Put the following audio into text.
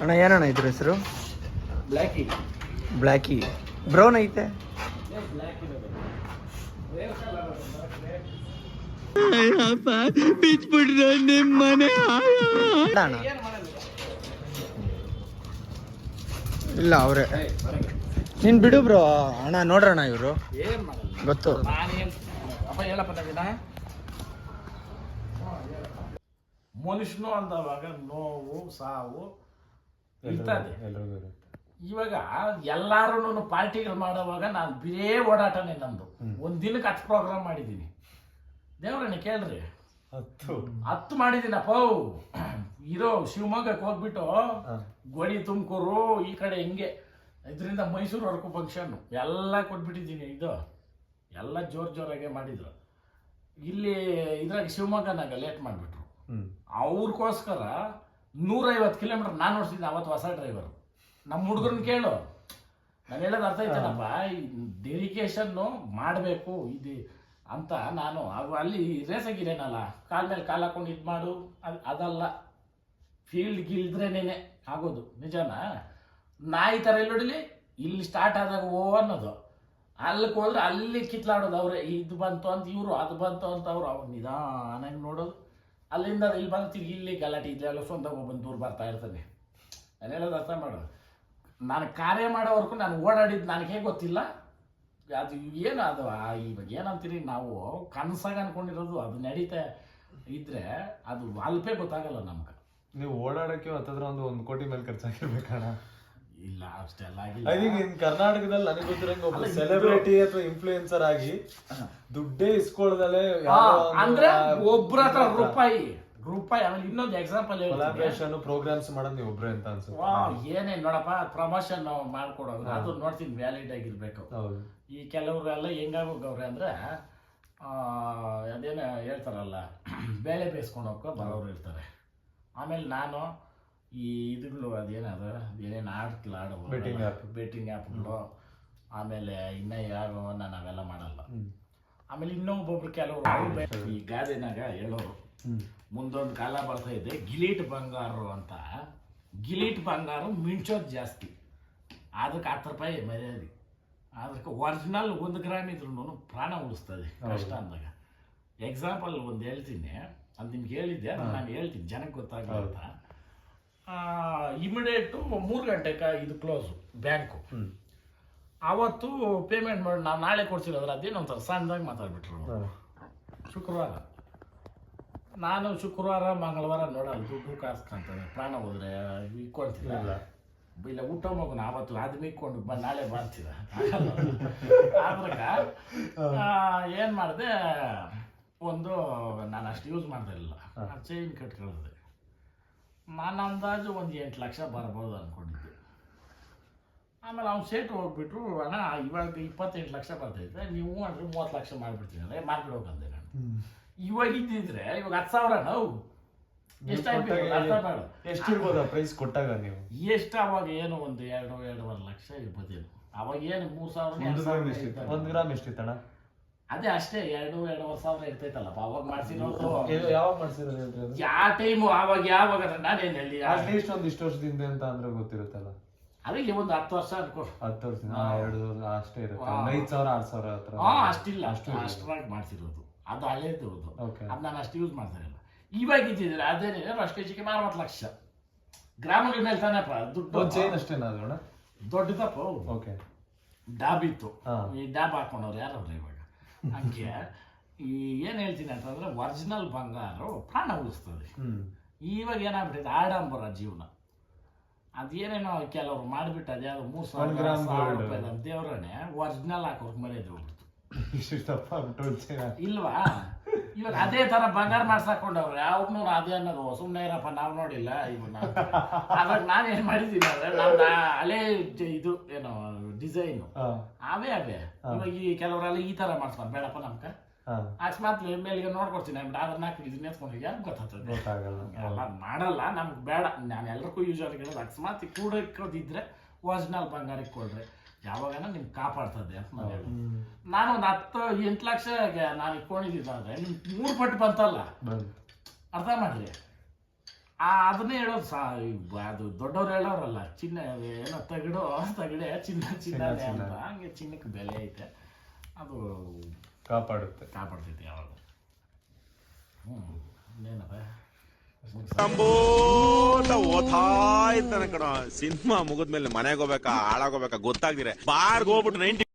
ಅಣ್ಣ ಏನಣ್ಣ ಇದ್ರ ಹೆಸರು? ಬ್ಲ್ಯಾಕಿ. ಬ್ಲ್ಯಾಕಿ. ಬ್ರೌನ್ ಐತೆ. ಇಲ್ಲ ಅವ್ರೆ ನೀನ್ ಬಿಡು ಬ್ರೋ. ಅಣ್ಣ ನೋಡ್ರಣ್ಣ ಇವರು ಗೊತ್ತು. ಮನುಷ್ಯನು ಅಂದವಾಗ ನೋವು ಸಾವು ಇರ್ತದೆ. ಇವಾಗ ಎಲ್ಲಾರು ಪಾರ್ಟಿಗಳು ಮಾಡೋವಾಗ ನಾನು ಬರೇ ಓಡಾಟನೇ ನಂದು. ಒಂದ್ ದಿನಕ್ಕೆ 10 ಪ್ರೋಗ್ರಾಮ್ ಮಾಡಿದ್ದೀನಿ. ದೇವ್ರಣ್ಣ ಕೇಳ್ರಿ, 10 ಮಾಡಿದ್ದೀನಪ್ಪ. ಇರೋ ಶಿವಮೊಗ್ಗಕ್ಕೆ ಹೋಗ್ಬಿಟ್ಟು ಗೋಡಿ ತುಮಕೂರು ಈ ಕಡೆ ಹಿಂಗೆ ಇದರಿಂದ ಮೈಸೂರುವರೆಗೂ ಫಂಕ್ಷನ್ ಎಲ್ಲ ಕೊಟ್ಬಿಟ್ಟಿದ್ದೀನಿ. ಇದು ಎಲ್ಲ ಜೋರಾಗೆ ಮಾಡಿದ್ರು. ಇಲ್ಲಿ ಇದ್ರಾಗ ಶಿವಮೊಗ್ಗನಾಗ ಲೇಟ್ ಮಾಡಿಬಿಟ್ರು. ಅವ್ರಿಗೋಸ್ಕರ 150 ಕಿಲೋಮೀಟರ್ ನಾನು ಓಡಿಸಿದ್ದೆ ಅವತ್ತು. ಹೊಸ ಡ್ರೈವರು ನಮ್ಮ ಹುಡುಗರನ್ನ ಕೇಳು. ನಾನು ಹೇಳೋದು ಅರ್ಥ ಐತೇನಪ್ಪ, ಡೆಡಿಕೇಶನ್ನು ಮಾಡಬೇಕು ಇದು ಅಂತ. ನಾನು ಅಲ್ಲಿ ರೇಸಾಗಿರೇನಲ್ಲ, ಕಾಲ ಮೇಲೆ ಕಾಲು ಹಾಕೊಂಡು ಇದು ಮಾಡು, ಅದಲ್ಲ. ಫೀಲ್ಡ್ಗೆ ಇಳಿದ್ರೇನೇನೆ ಆಗೋದು. ನಿಜಾನ? ನಾಯಿ ಥರ ಎಲ್ಲಿ ಹೊಡಿಲಿ, ಇಲ್ಲಿ ಸ್ಟಾರ್ಟ್ ಆದಾಗ ಓ ಅನ್ನೋದು, ಅಲ್ಲಿಗೆ ಹೋದ್ರೆ ಅಲ್ಲಿ ಕಿತ್ಲಾಡೋದು. ಅವರೇ ಇದು ಬಂತು ಅಂತ ಇವರು, ಅದು ಬಂತು ಅಂತ ಅವರು. ಅವ್ರು ನಿಧಾನಾಗಿ ನೋಡೋದು. ಅಲ್ಲಿಂದ ಇಲ್ಲಿ ಬಂದು ತಿರ್ಗಿ ಇಲ್ಲಿ ಗಲಾಟೆ ಇದೆಲ್ಲ ಸ್ವಂತ ಬಂದು ದೂರ ಬರ್ತಾ ಇರ್ತಾನೆ. ನಾನು ಹೇಳೋದು ಅರ್ಥ ಮಾಡೋದು. ನಾನು ಕಾರ್ಯ ಮಾಡೋವರೆಗೂ ನಾನು ಓಡಾಡಿದ್ದು ನನಗೆ ಗೊತ್ತಿಲ್ಲ. ಅದು ಏನು ಅದು ಇವಾಗ ಏನಂತೀರಿ ನಾವು ಕನಸಾಗ ಅನ್ಕೊಂಡಿರೋದು, ಅದು ನಡೀತಾ ಇದ್ರೆ ಅದು ಅಲ್ಪೇ ಗೊತ್ತಾಗಲ್ಲ ನಮ್ಗೆ. ನೀವು ಓಡಾಡಕ್ಕೆ ಹತ್ತತ್ರ 1 ಕೋಟಿ ಮೇಲೆ ಖರ್ಚಾಗಿರ್ಬೇಕಣ್ಣ. ಇಲ್ಲ ಅಷ್ಟೆಲ್ಲ ಆಗಿಲ್ಲ. ಐ ಥಿಂಕ್ ಇನ್ ಕರ್ನಾಟಕದಲ್ಲಿ ನನಗೆ ಗೊತ್ತಿರಂಗ ಒಬ್ಬ ಸೆಲೆಬ್ರಿಟಿ ಅಥವಾ ಇನ್ಫ್ಲೂಯೆನ್ಸರ್ ಆಗಿ ದುಡ್ಡೇ ಇಸ್ಕೊಳ್ಳದಲ್ಲೇ ಅಂದ್ರೆ ಒಬ್ರ ಹತ್ರ ರೂಪಾಯಿ ಆಮೇಲೆ ಇನ್ನೊಂದು ಎಕ್ಸಾಂಪಲ್ ಕೊಲಾಬ್ರೇಷನ್ ಪ್ರೋಗ್ರಾಮ್ಸ್ ಮಾಡೋದು ನೀವು ಒಬ್ರೆ ಅಂತ ಅನ್ಸುತ್ತೆ. ಏನೇನ್ ನೋಡಪ್ಪ, ಪ್ರಮೋಷನ್ ನಾವು ಮಾಡ್ಕೊಡೋದು ಅದು ನೋಡ್ತೀನಿ, ವ್ಯಾಲಿಡ್ ಆಗಿರ್ಬೇಕು. ಈ ಕೆಲವ್ರೆಲ್ಲ ಹೆಂಗಾಗೋಗವ್ರೆ ಅಂದ್ರೆ ಅದೇನೋ ಹೇಳ್ತಾರಲ್ಲ, ಬೇಳೆ ಬೇಯಿಸ್ಕೊಂಡು ಹೋಗೋ ಬರೋರು ಇರ್ತಾರೆ. ಆಮೇಲೆ ನಾನು ಈ ಇದುಗಳು ಅದೇನದು ಏನೇನು ಆಡೋದು ಬೆಟ್ಟಿಂಗ್ ಆ್ಯಪ್ಗಳು, ಆಮೇಲೆ ಇನ್ನ ಯಾರು ನಾನು ಅವೆಲ್ಲ ಮಾಡಲ್ಲ. ಆಮೇಲೆ ಇನ್ನೊಬ್ಬೊಬ್ರು ಕೆಲವರು ಈ ಗಾದೆನಾಗ ಹೇಳೋರು, ಮುಂದೊಂದು ಕಾಲ ಬರ್ತಾ ಇದೆ ಗಿಲೀಟ್ ಬಂಗಾರು ಅಂತ. ಗಿಲೀಟ್ ಬಂಗಾರು ಮಿಂಚೋದು ಜಾಸ್ತಿ, ಅದಕ್ಕೆ 10 ರೂಪಾಯಿ ಮರ್ಯಾದೆ. ಅದಕ್ಕೆ ಒರಿಜಿನಲ್ 1 ಗ್ರಾಮ್ ಇದ್ರೂ ಪ್ರಾಣ ಉಳಿಸ್ತದೆ ಕಷ್ಟ ಅಂದಾಗ. ಎಕ್ಸಾಂಪಲ್ ಒಂದು ಹೇಳ್ತೀನಿ, ಅದು ನಿಮ್ಗೆ ಹೇಳಿದ್ದೆ, ನಾನು ಹೇಳ್ತೀನಿ ಜನಕ್ಕೆ ಗೊತ್ತಾಗಲ್ಲ ಅಂತ. ಇಮಿಡಿಯೇಟು 3 ಗಂಟೆಗೆ ಇದು ಕ್ಲೋಸು ಬ್ಯಾಂಕು. ಅವತ್ತು ಪೇಮೆಂಟ್ ಮಾಡಿ ನಾವು ನಾಳೆ ಕೊಡ್ಸಿರೋದ್ರೆ ಅದೇನೋ ಒಂಥರ ಸಣ್ಣದಾಗಿ ಮಾತಾಡ್ಬಿಟ್ರು. ಶುಕ್ರವಾರ ನಾನು ಶುಕ್ರವಾರ ಮಂಗಳವಾರ ನೋಡಲ್ಲ, ದುಡ್ಡು ಕಾಸ್ಕೊಂತಾನೆ, ಪ್ರಾಣ ಹೋದ್ರೆ ಇಕ್ಕೊಳ್ತಿಲ್ಲ. ಇಲ್ಲ ಊಟ ಮಗುನ ಆವತ್ತು ಅದು ಮಿಕ್ಕೊಂಡು ನಾಳೆ ಬರ್ತೀರ. ಆದ್ರಾಗ ಏನು ಮಾಡಿದೆ, ಒಂದು ನಾನು ಅಷ್ಟು ಯೂಸ್ ಮಾಡ್ತಾ ಇರಲಿಲ್ಲ, ಚೈನ್ ಕಟ್ಕೊಳ್ಳಿದೆ. ನಾನು ಅಂದಾಜು ಒಂದು 8 ಲಕ್ಷ ಬರ್ಬೋದು ಅಂದ್ಕೊಂಡಿದ್ದೆ. ಆಮೇಲೆ ಅವ್ನು ಸೇಟು ಹೋಗ್ಬಿಟ್ರು, ಅಣ್ಣ ಇವಾಗ 28 ಲಕ್ಷ ಬರ್ತೈತೆ, ನೀವು ಅಂದರೆ 30 ಲಕ್ಷ ಮಾಡಿಬಿಡ್ತೀನಿ ಅಂದರೆ ಮಾರ್ಬಿಡೋಕಂದೆ ನಾನು. ಇವಾಗ ಇದ್ದಿದ್ರೆ ಇವಾಗ 10,000 ನಾವು ಎಷ್ಟಿರ್ಬೋದು ಪ್ರೈಸ್ ಕೊಟ್ಟಾಗ ನೀವು? ಎಷ್ಟು ಅವಾಗ ಏನು ಒಂದು 2-2.5 ಲಕ್ಷ ಇರ್ಬೋದೇನು. ಅವಾಗ ಏನು 3,000 1 ಗ್ರಾಮ್ ಎಷ್ಟಿತ್ತಣ್ಣ? ಅದೇ ಅಷ್ಟೇ 2-2.5 ಸಾವಿರ ಇರ್ತೈತಲ್ಲಪ್ಪ ಅವಾಗ ಮಾಡ್ಸಿರೋದು. ಯಾವಾಗ ಮಾಡ್ಸಿರೋದು? ಯಾವ ಟೈಮು ಯಾವಾಗ ನಾನೇನು ಹೇಳಿ, ಅಟ್ಲೀಸ್ಟ್ ಒಂದು ಇಷ್ಟು ವರ್ಷದಿಂದ ಅಂತ ಅಂದ್ರೆ ಗೊತ್ತಿರುತ್ತಲ್ಲ. ಅದಕ್ಕೆ ಒಂದು 10 ವರ್ಷ ಅನ್ಕೋ. 10 ವರ್ಷದಿಂದ 2 ಅಷ್ಟೇ ಇರುತ್ತೆ. 5,000-6,000 ಹತ್ರ ಅಷ್ಟಿಲ್ಲ, ಅಷ್ಟರಾಗಿ ಮಾಡ್ಸಿರೋದು. ಅದು ಹಳೇದು, ಅದು ನಾನು ಅಷ್ಟು ಯೂಸ್ ಮಾಡ್ತಾ ಇಲ್ಲ. ಇವಾಗ ಇದ್ದಿದ್ರೆ ಅದೇನೇ ಅಷ್ಟೇ ಚಿಕ್ಕ 40 ಲಕ್ಷ ಗ್ರಾಮಗಳ ಮೇಲೆ ತಾನಪ್ಪ ದುಡ್ಡು. ಚೈನ್ ಅಷ್ಟೇನಾ ಅದು ದೊಡ್ಡದಪ್ಪ. ಓಕೆ, ಡಾಬ್ ಇತ್ತು, ಈ ಡಾಬ್ ಹಾಕೊಂಡವ್ರು ಯಾರವ್ರು ಇವಾಗ. ಹಂಗೆ ಈ ಏನು ಹೇಳ್ತೀನಿ ಅಂತಂದ್ರೆ ಒರಿಜಿನಲ್ ಬಂಗಾರ ಪ್ರಾಣ ಉಳಿಸ್ತದೆ. ಇವಾಗ ಏನಾಗ್ಬಿಟ್ಟಿದೆ ಆಡಂಬರ ಜೀವನ. ಅದೇನೇನೋ ಕೆಲವ್ರು ಮಾಡಿಬಿಟ್ಟು ಅದ್ಯಾವುದು 3,000 ರೂಪಾಯಿ ದೇವ್ರನ್ನೇ ಒರಿಜಿನಲ್ ಹಾಕೋರ್ಗೆ ಮರ್ಯಾದೆ ಹೋಗ್ಬಿಡ್ತು. ಇಲ್ವಾ? ಇವಾಗ ಅದೇ ತರ ಬಂಗಾರ ಮಾಡ್ಸಾಕೊಂಡವ್ರೆ ಅವ್ರನ್ನೂ ಅದೇ ಅನ್ನೋದು. ಸುಮ್ಮನೆ ಇರಪ್ಪ, ನಾವು ನೋಡಿಲ್ಲ ಇವನ್ನ. ಅವಾಗ ನಾನು ಏನು ಮಾಡಿದ್ದೀನಿ ಅಂದ್ರೆ ನಮ್ದು ಹಳೇ ಇದು ಏನೋ ಡಿಸೈನು ಅವೇ ಇವಾಗ ಈ ಕೆಲವರೆಲ್ಲ ಈ ತರ ಮಾಡ್ಸ್ಕೊಂಡು ಬೇಡಪ್ಪ ನಮ್ಗೆ ಅಕಸ್ಮಾತ್ ಮೇಲಿಗೆ ನೋಡ್ಕೊಡ್ತೀನಿ ಅದನ್ನ ಹಾಕಿ ಇದನ್ನ ಎತ್ಕೊಂಡು ಯಾರು ಗೊತ್ತಾಗ್ತದೆ ಎಲ್ಲ ಮಾಡಲ್ಲ, ನಮ್ಗೆ ಬೇಡ. ನಾನು ಎಲ್ಲರಿಗೂ ಯೂಸ್ ಹೇಳೋದು ಅಕಸ್ಮಾತ್ ಕೂಡ ಇಕ್ಕೋದಿದ್ರೆ ಒರಿಜಿನಲ್ ಬಂಗಾರಕ್ಕೆ ಕೊಡ್ರಿ, ಯಾವಾಗನ ನಿಮ್ಗೆ ಕಾಪಾಡ್ತದೆ ಅಂತ ನಾನು ಹೇಳಿ. ನಾನು ಒಂದು 10-8 ಲಕ್ಷ ನಾನು ಇಟ್ಕೊಂಡಿದ್ದಿದ್ದಾದ್ರೆ ನಿಮ್ಗೆ 3 ಪಟ್ಟು ಬಂತಲ್ಲ, ಅರ್ಥ ಮಾಡ್ರಿ. ಅದನ್ನೇ ಹೇಳೋದು ಅದು ದೊಡ್ಡವ್ರು ಹೇಳೋರಲ್ಲ, ಚಿನ್ನ ಏನೋ ತಗಡೆ ಚಿನ್ನನೇ ಅಂತ. ಹಂಗೆ ಚಿನ್ನಕ್ಕೆ ಬೆಲೆ ಐತೆ, ಅದು ಕಾಪಾಡ್ತೈತಿ ಯಾವಾಗ. ಇನ್ನೇನಪ್ಪ ಓದ್ತಾ ಇದ್ದಾನೆ ಕಣ. ಸಿನಿಮಾ ಮುಗಿದ್ಮೇಲೆ ಮನೆಗೆ ಹೋಗ್ಬೇಕಾ ಹಾಳಾಗೋಬೇಕಾ ಗೊತ್ತಾಗ್ದಿರೆ ಬಾರ್ಗೆ ಹೋಗ್ಬಿಟ್ಟು 90